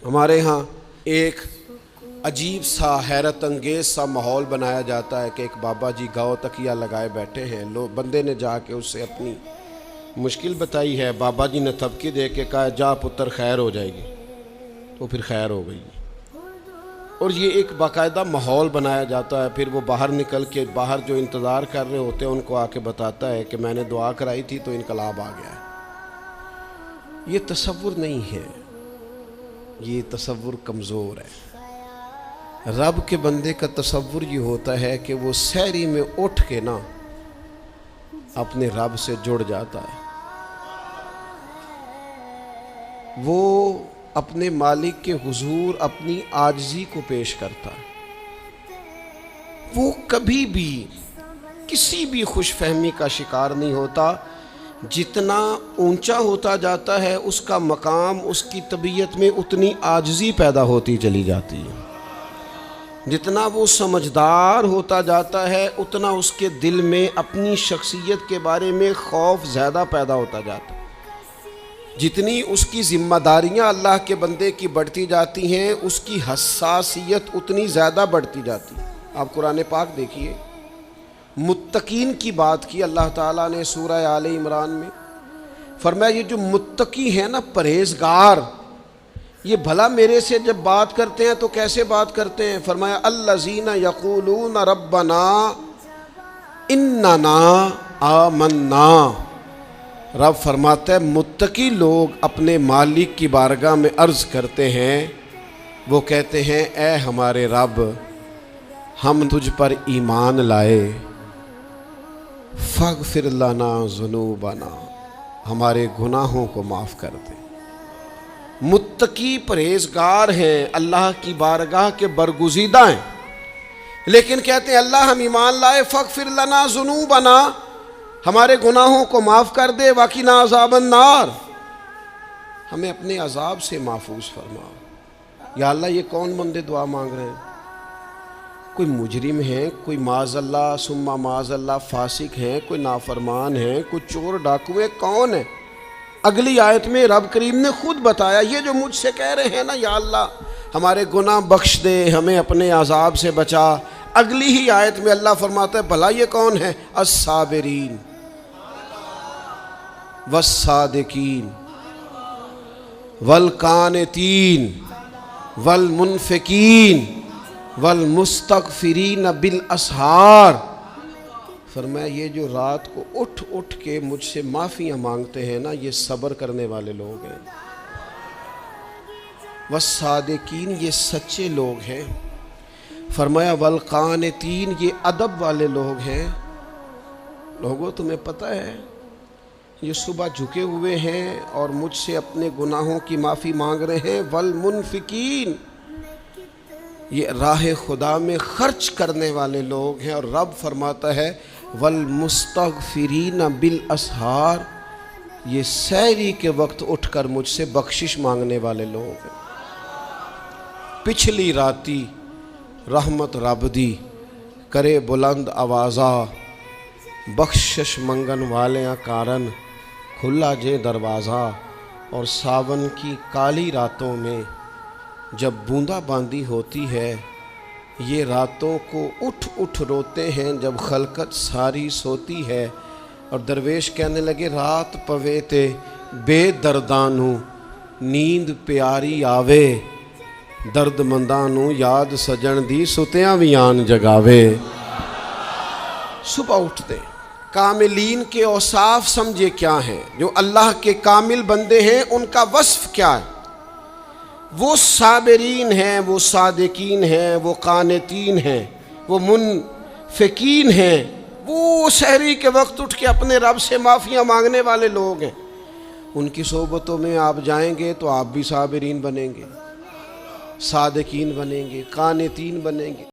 ہمارے ہاں ایک عجیب سا حیرت انگیز سا ماحول بنایا جاتا ہے کہ ایک بابا جی گاؤ تکیہ لگائے بیٹھے ہیں. بندے نے جا کے اس سے اپنی مشکل بتائی ہے. بابا جی نے تھپکی دے کے کہا جا پتر خیر ہو جائے گی. تو پھر خیر ہو گئی. اور یہ ایک باقاعدہ ماحول بنایا جاتا ہے. پھر وہ باہر نکل کے باہر جو انتظار کر رہے ہوتے ہیں ان کو آ کے بتاتا ہے کہ میں نے دعا کرائی تھی تو انقلاب آ گیا ہے. یہ تصور نہیں ہے, یہ تصور کمزور ہے. رب کے بندے کا تصور یہ ہوتا ہے کہ وہ سحری میں اٹھ کے نا اپنے رب سے جڑ جاتا ہے. وہ اپنے مالک کے حضور اپنی عاجزی کو پیش کرتا ہے. وہ کبھی بھی کسی بھی خوش فہمی کا شکار نہیں ہوتا. جتنا اونچا ہوتا جاتا ہے اس کا مقام, اس کی طبیعت میں اتنی عاجزی پیدا ہوتی چلی جاتی ہے. جتنا وہ سمجھدار ہوتا جاتا ہے اتنا اس کے دل میں اپنی شخصیت کے بارے میں خوف زیادہ پیدا ہوتا جاتا ہے. جتنی اس کی ذمہ داریاں اللہ کے بندے کی بڑھتی جاتی ہیں اس کی حساسیت اتنی زیادہ بڑھتی جاتی ہے. آپ قرآن پاک دیکھیے, متقین کی بات کی اللہ تعالیٰ نے سورہ آل عمران میں. فرمایا یہ جو متقی ہیں نا, پرہیزگار, یہ بھلا میرے سے جب بات کرتے ہیں تو کیسے بات کرتے ہیں؟ فرمایا الذین یقولون ربنا اننا آمنا. رب فرماتا ہے متقی لوگ اپنے مالک کی بارگاہ میں عرض کرتے ہیں, وہ کہتے ہیں اے ہمارے رب ہم تجھ پر ایمان لائے, فاغفر لنا ذنوبنا, ہمارے گناہوں کو معاف کر دے. متقی پرہیزگار ہیں, اللہ کی بارگاہ کے برگزیدہ ہیں, لیکن کہتے ہیں اللہ ہم ایمان لائے, فاغفر لنا ذنوبنا, ہمارے گناہوں کو معاف کر دے, وقنا عذاب النار, ہمیں اپنے عذاب سے محفوظ فرما. یا اللہ یہ کون بندے دعا مانگ رہے ہیں؟ کوئی مجرم ہیں, کوئی معاذ اللہ ثم معاذ اللہ فاسق ہیں, کوئی نافرمان ہیں, کوئی چور ڈاکو ہیں, کون ہے؟ اگلی آیت میں رب کریم نے خود بتایا یہ جو مجھ سے کہہ رہے ہیں نا یا اللہ ہمارے گناہ بخش دے, ہمیں اپنے عذاب سے بچا. اگلی ہی آیت میں اللہ فرماتا ہے بھلا یہ کون ہے؟ الصابرین والصادقین والقانتین والمنفقین والمستغفرین بالاسحار. فرمایا یہ جو رات کو اٹھ اٹھ کے مجھ سے معافیاں مانگتے ہیں نا یہ صبر کرنے والے لوگ ہیں. والصادقین یہ سچے لوگ ہیں. فرمایا والقانتین یہ ادب والے لوگ ہیں. لوگوں تمہیں پتہ ہے یہ صبح جھکے ہوئے ہیں اور مجھ سے اپنے گناہوں کی معافی مانگ رہے ہیں. والمنفقین یہ راہ خدا میں خرچ کرنے والے لوگ ہیں. اور رب فرماتا ہے والمستغفرین بالاسحار, یہ سحری کے وقت اٹھ کر مجھ سے بخشش مانگنے والے لوگ ہیں. پچھلی راتی رحمت رب دی کرے بلند آوازہ, بخشش منگن والیاں کارن کھلا جے دروازہ. اور ساون کی کالی راتوں میں جب بوندا باندی ہوتی ہے یہ راتوں کو اٹھ اٹھ روتے ہیں جب خلقت ساری سوتی ہے. اور درویش کہنے لگے رات پوے تے بے دردانوں نیند پیاری آوے, درد مندانوں یاد سجن دی ستیاں بھی آن جگاوے. صبح اٹھتے کاملین کے اوصاف سمجھے کیا ہیں, جو اللہ کے کامل بندے ہیں ان کا وصف کیا ہے. وہ صابرین ہیں, وہ صادقین ہیں, وہ قانتین ہیں, وہ منفقین ہیں, وہ سحری کے وقت اٹھ کے اپنے رب سے معافیاں مانگنے والے لوگ ہیں. ان کی صحبتوں میں آپ جائیں گے تو آپ بھی صابرین بنیں گے, صادقین بنیں گے, قانتین بنیں گے.